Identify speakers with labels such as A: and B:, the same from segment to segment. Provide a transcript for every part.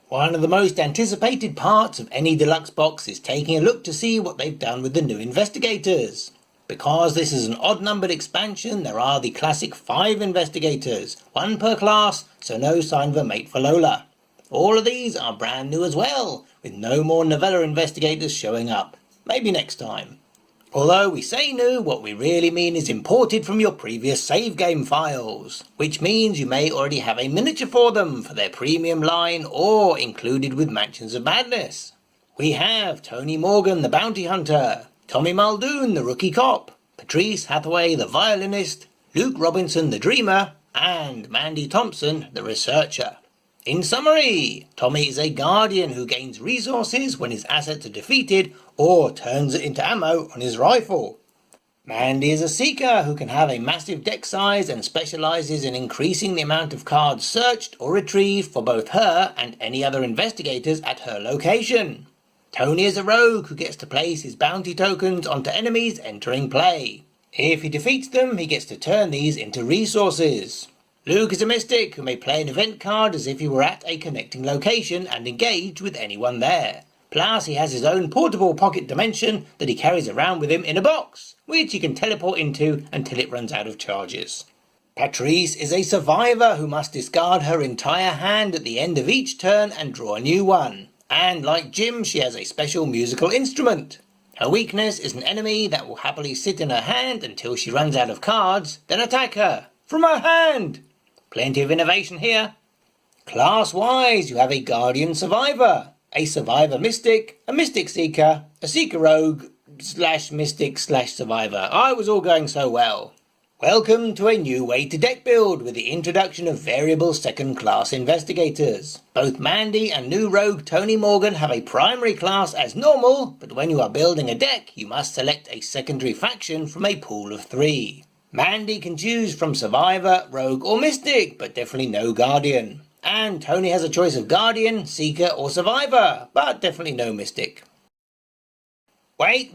A: One of the most anticipated parts of any deluxe box is taking a look to see what they've done with the new Investigators. Because this is an odd-numbered expansion, there are the classic 5 Investigators, 1 per class, so no sign of a mate for Lola. All of these are brand new as well, with no more novella Investigators showing up. Maybe next time. Although we say new, what we really mean is imported from your previous save game files, which means you may already have a miniature for them for their premium line or included with Mansions of Madness. We have Tony Morgan the Bounty Hunter, Tommy Muldoon the Rookie Cop, Patrice Hathaway the Violinist, Luke Robinson the Dreamer, and Mandy Thompson the Researcher. In summary, Tommy is a guardian who gains resources when his assets are defeated or turns it into ammo on his rifle. Mandy is a seeker who can have a massive deck size and specialises in increasing the amount of cards searched or retrieved for both her and any other investigators at her location. Tony is a rogue who gets to place his bounty tokens onto enemies entering play. If he defeats them, he gets to turn these into resources. Luke is a mystic who may play an event card as if he were at a connecting location and engage with anyone there. Plus he has his own portable pocket dimension that he carries around with him in a box, which he can teleport into until it runs out of charges. Patrice is a survivor who must discard her entire hand at the end of each turn and draw a new one. And like Jim, she has a special musical instrument. Her weakness is an enemy that will happily sit in her hand until she runs out of cards, then attack her. From her hand! Plenty of innovation here. Class-wise, you have a Guardian Survivor, a Survivor Mystic, a Mystic Seeker, a Seeker Rogue, /Mystic/Survivor. I was all going so well. Welcome to a new way to deck build with the introduction of variable second-class investigators. Both Mandy and new rogue Tony Morgan have a primary class as normal, but when you are building a deck, you must select a secondary faction from a pool of 3. Mandy can choose from Survivor, Rogue or Mystic, but definitely no Guardian. And Tony has a choice of Guardian, Seeker or Survivor, but definitely no Mystic. Wait,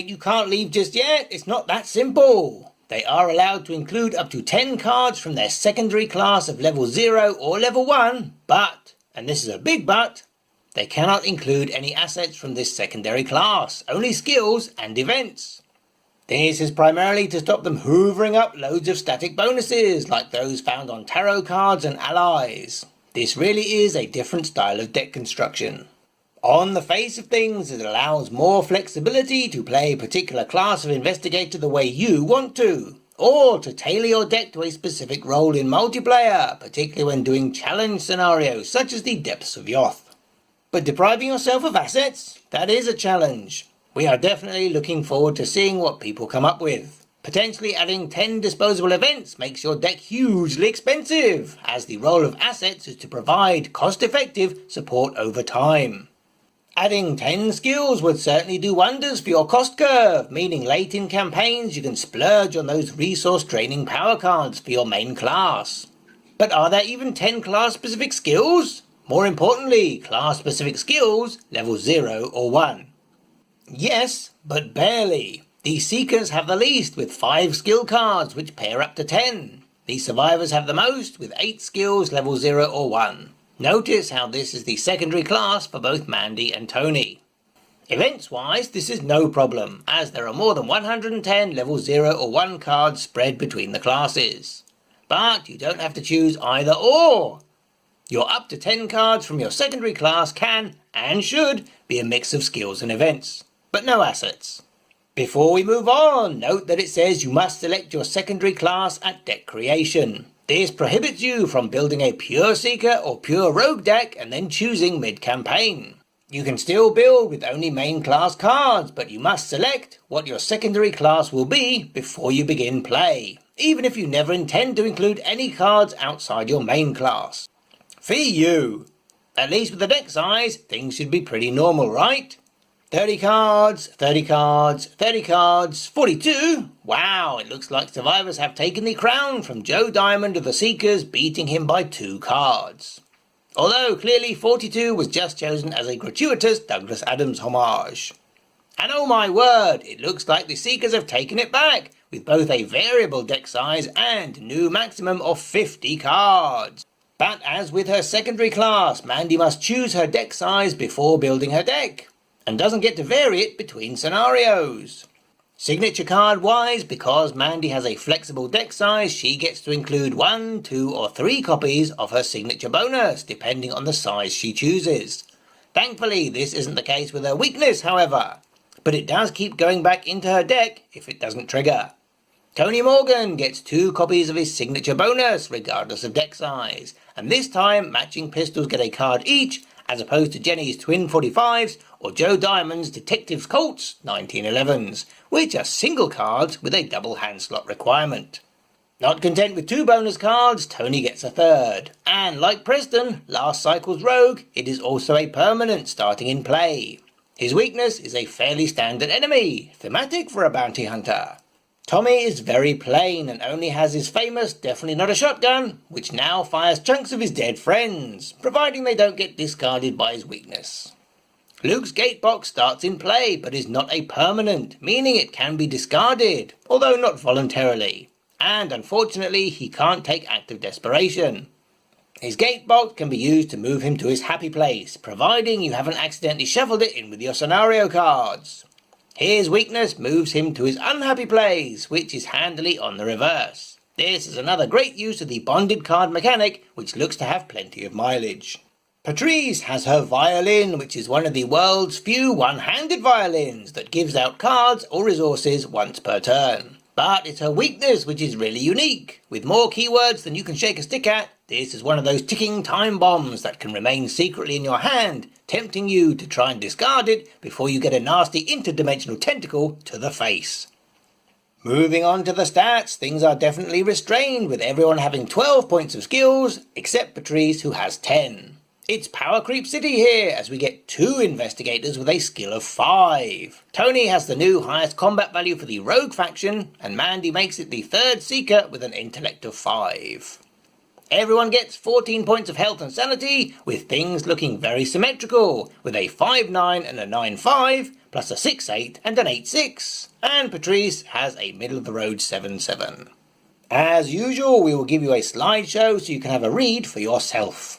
A: you can't leave just yet, it's not that simple. They are allowed to include up to 10 cards from their secondary class of level 0 or level 1, but, and this is a big but, they cannot include any assets from this secondary class, only skills and events. This is primarily to stop them hoovering up loads of static bonuses like those found on tarot cards and allies. This really is a different style of deck construction. On the face of things, it allows more flexibility to play a particular class of investigator the way you want to, or to tailor your deck to a specific role in multiplayer, particularly when doing challenge scenarios such as the Depths of Yoth. But depriving yourself of assets? That is a challenge. We are definitely looking forward to seeing what people come up with. Potentially adding 10 disposable events makes your deck hugely expensive, as the role of assets is to provide cost-effective support over time. Adding 10 skills would certainly do wonders for your cost curve, meaning late in campaigns you can splurge on those resource-draining power cards for your main class. But are there even 10 class-specific skills? More importantly, class-specific skills level 0 or 1. Yes, but barely. The Seekers have the least with 5 skill cards which pair up to 10. The Survivors have the most with 8 skills level 0 or 1. Notice how this is the secondary class for both Mandy and Tony. Events wise, this is no problem, as there are more than 110 level 0 or 1 cards spread between the classes. But you don't have to choose either or. Your up to 10 cards from your secondary class can, and should, be a mix of skills and events, but no assets. Before we move on, note that it says you must select your secondary class at deck creation. This prohibits you from building a pure Seeker or pure Rogue deck and then choosing mid-campaign. You can still build with only main class cards, but you must select what your secondary class will be before you begin play, even if you never intend to include any cards outside your main class. Fee you! At least with the deck size, things should be pretty normal, right? 30 cards, 30 cards, 30 cards, 42? Wow, it looks like Survivors have taken the crown from Joe Diamond of the Seekers, beating him by 2 cards. Although clearly 42 was just chosen as a gratuitous Douglas Adams homage. And oh my word, it looks like the Seekers have taken it back, with both a variable deck size and new maximum of 50 cards. But as with her secondary class, Mandy must choose her deck size before building her deck, and doesn't get to vary it between scenarios. Signature card wise, because Mandy has a flexible deck size, she gets to include 1, 2 or 3 copies of her signature bonus, depending on the size she chooses. Thankfully, this isn't the case with her weakness, however, but it does keep going back into her deck if it doesn't trigger. Tony Morgan gets 2 copies of his signature bonus, regardless of deck size, and this time matching pistols get a card each, as opposed to Jenny's Twin 45s or Joe Diamond's Detectives Colts 1911s, which are single cards with a double hand slot requirement. Not content with 2 bonus cards, Tony gets a 3rd, and like Preston, last cycle's rogue, it is also a permanent starting in play. His weakness is a fairly standard enemy, thematic for a bounty hunter. Tommy is very plain and only has his famous definitely not a shotgun, which now fires chunks of his dead friends, providing they don't get discarded by his weakness. Luke's gatebox starts in play but is not a permanent, meaning it can be discarded, although not voluntarily, and unfortunately he can't take active desperation. His gatebox can be used to move him to his happy place, providing you haven't accidentally shuffled it in with your scenario cards. His weakness moves him to his unhappy place, which is handily on the reverse. This is another great use of the bonded card mechanic, which looks to have plenty of mileage. Patrice has her violin, which is one of the world's few one-handed violins that gives out cards or resources once per turn. But it's her weakness which is really unique. With more keywords than you can shake a stick at, this is one of those ticking time bombs that can remain secretly in your hand, tempting you to try and discard it before you get a nasty interdimensional tentacle to the face. Moving on to the stats, things are definitely restrained, with everyone having 12 points of skills, except Patrice, who has 10. It's Power Creep City here, as we get 2 investigators with a skill of 5. Tony has the new highest combat value for the Rogue faction, and Mandy makes it the 3rd Seeker with an intellect of 5. Everyone gets 14 points of health and sanity, with things looking very symmetrical, with a 5-9 and a 9-5, plus a 6-8 and an 8-6. And Patrice has a middle-of-the-road 7-7. As usual, we will give you a slideshow so you can have a read for yourself.